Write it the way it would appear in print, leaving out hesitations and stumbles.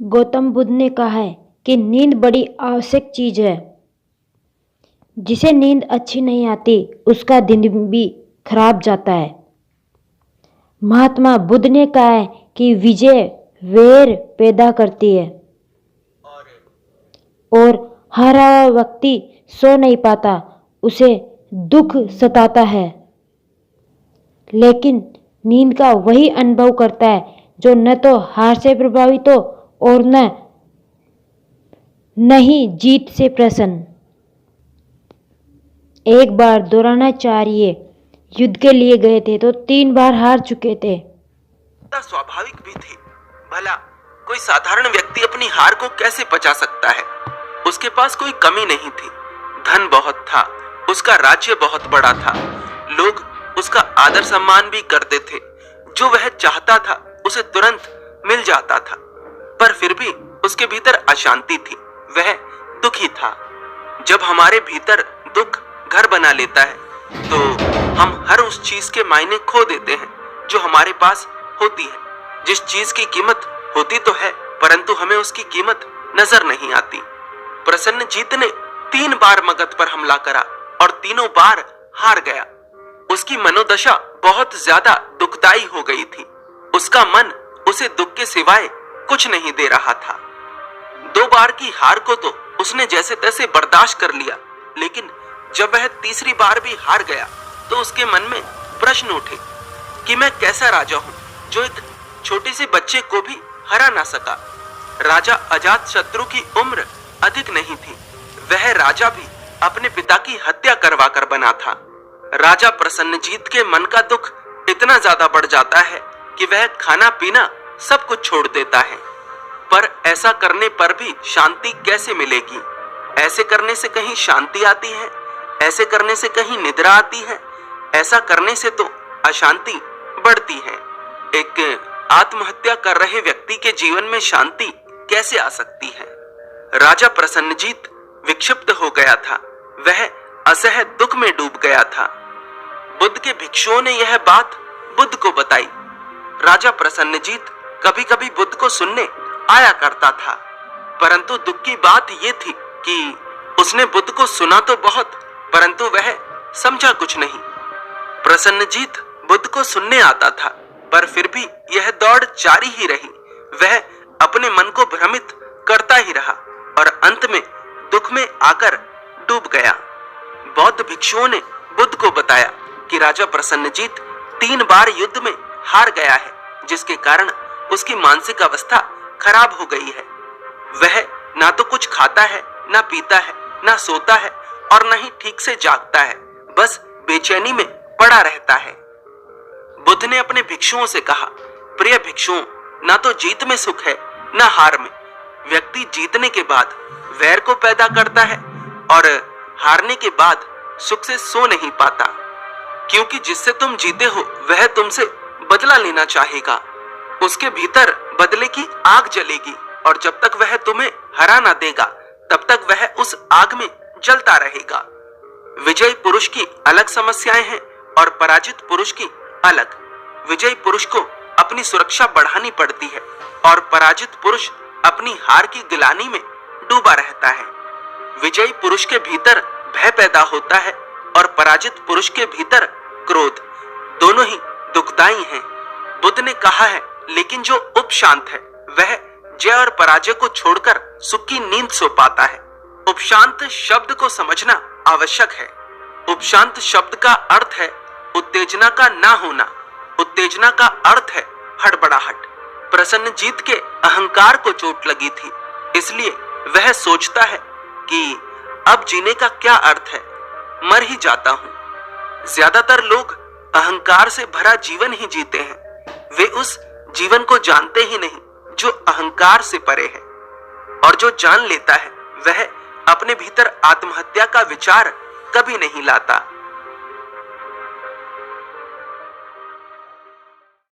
गौतम बुद्ध ने कहा है कि नींद बड़ी आवश्यक चीज है। जिसे नींद अच्छी नहीं आती उसका दिन भी खराब जाता है। महात्मा बुद्ध ने कहा है कि विजय वैर पैदा करती है और हारा हुआ व्यक्ति सो नहीं पाता, उसे दुख सताता है। लेकिन नींद का वही अनुभव करता है जो न तो हार से प्रभावित हो और न ही जीत से प्रसन्न। एक बार द्रोणाचार्य युद्ध के लिए गए थे तो 3 बार हार चुके थे। स्वाभाविक भी थी। भला कोई साधारण व्यक्ति अपनी हार को कैसे पचा सकता है? उसके पास कोई कमी नहीं थी, धन बहुत था, उसका राज्य बहुत बड़ा था, लोग उसका आदर सम्मान भी करते थे, जो वह चाहता था उसे तुरंत मिल जाता था। पर फिर भी उसके भीतर अशांति थी, वह दुखी था। जब हमारे भीतर दुख घर बना लेता है तो हम हर उस चीज के मायने खो देते हैं जो हमारे पास होती है। जिस चीज की कीमत होती तो है परंतु हमें उसकी कीमत नजर नहीं आती। प्रसन्नजीत ने 3 बार मगध पर हमला करा और तीनों बार हार गया। उसकी मनोदशा बहुत ज्यादा दुखदाई हो गई थी। उसका मन उसे दुख के सिवाय कुछ नहीं दे रहा था। 2 बार की हार को तो उसने जैसे तैसे बर्दाश्त कर लिया, लेकिन जब वह तीसरी बार भी हार गया तो उसके मन में प्रश्न उठे कि मैं कैसा राजा हूं जो एक छोटे से बच्चे को भी हरा ना सका। राजा अजातशत्रु की उम्र अधिक नहीं थी, वह राजा भी अपने पिता की हत्या करवा कर बना था। राजा प्रसन्नजीत के मन का दुख इतना ज्यादा बढ़ जाता है कि वह खाना पीना सब कुछ छोड़ देता है। पर ऐसा करने पर भी शांति कैसे मिलेगी? ऐसे करने से कहीं शांति आती है? ऐसे करने से कहीं निद्रा आती है? ऐसा करने से तो अशांति बढ़ती है। एक आत्महत्या कर रहे व्यक्ति के जीवन में शांति कैसे आ सकती है? राजा प्रसन्नजीत विक्षिप्त हो गया था, वह असह्य दुख में डूब गया था। बुद्ध के भिक्षुओं ने यह बात बुद्ध को बताई। राजा प्रसन्नजीत कभी कभी बुद्ध को सुनने आया करता था, परंतु दुख की बात यह थी कि उसने बुद्ध को सुना तो बहुत, परंतु वह समझा कुछ नहीं। प्रसन्नजीत बुद्ध को सुनने आता था, पर फिर भी यह दौड़ जारी ही रही। वह अपने मन को भ्रमित करता ही रहा और अंत में दुख में आकर डूब गया। बौद्ध भिक्षुओं ने बुद्ध को बताया कि राजा प्रसन्नजीत 3 बार युद्ध में हार गया है, जिसके कारण उसकी मानसिक अवस्था खराब हो गई है। वह ना तो कुछ खाता है, ना पीता है, ना सोता है और न ही ठीक से जागता है, बस बेचैनी में पड़ा रहता है। बुद्ध ने अपने भिक्षुओं से कहा, प्रिय भिक्षुओं, ना तो जीत में सुख है ना हार में। व्यक्ति जीतने के बाद वैर को पैदा करता है और हारने के बाद सुख से सो नहीं पाता, क्योंकि जिससे तुम जीते हो वह तुमसे बदला लेना चाहेगा। उसके भीतर बदले की आग जलेगी और जब तक वह तुम्हें हरा ना देगा तब तक वह उस आग में जलता रहेगा। विजयी पुरुष की अलग समस्याएं हैं और पराजित पुरुष की अलग। विजयी पुरुष को अपनी सुरक्षा बढ़ानी पड़ती है और पराजित पुरुष अपनी हार की गिलानी में डूबा रहता है। विजयी पुरुष के भीतर भय पैदा होता है और पराजित पुरुष के भीतर क्रोध। दोनों ही दुखदाई हैं। बुद्ध ने कहा है, लेकिन जो उपशांत है वह जय और पराजय को छोड़कर सुख की नींद सो पाता है। उपशांत शब्द को समझना आवश्यक है। उपशांत शब्द का अर्थ है उत्तेजना का ना होना। उत्तेजना का अर्थ है हड़बड़ाहट। प्रसन्नजीत के अहंकार को चोट लगी थी, इसलिए वह सोचता है कि अब जीने का क्या अर्थ है, मर ही जाता हूं। ज्यादातर लोग अहंकार से भरा जीवन ही जीते हैं। वे उस जीवन को जानते ही नहीं जो अहंकार से परे है, और जो जान लेता है वह अपने भीतर आत्महत्या का विचार कभी नहीं लाता।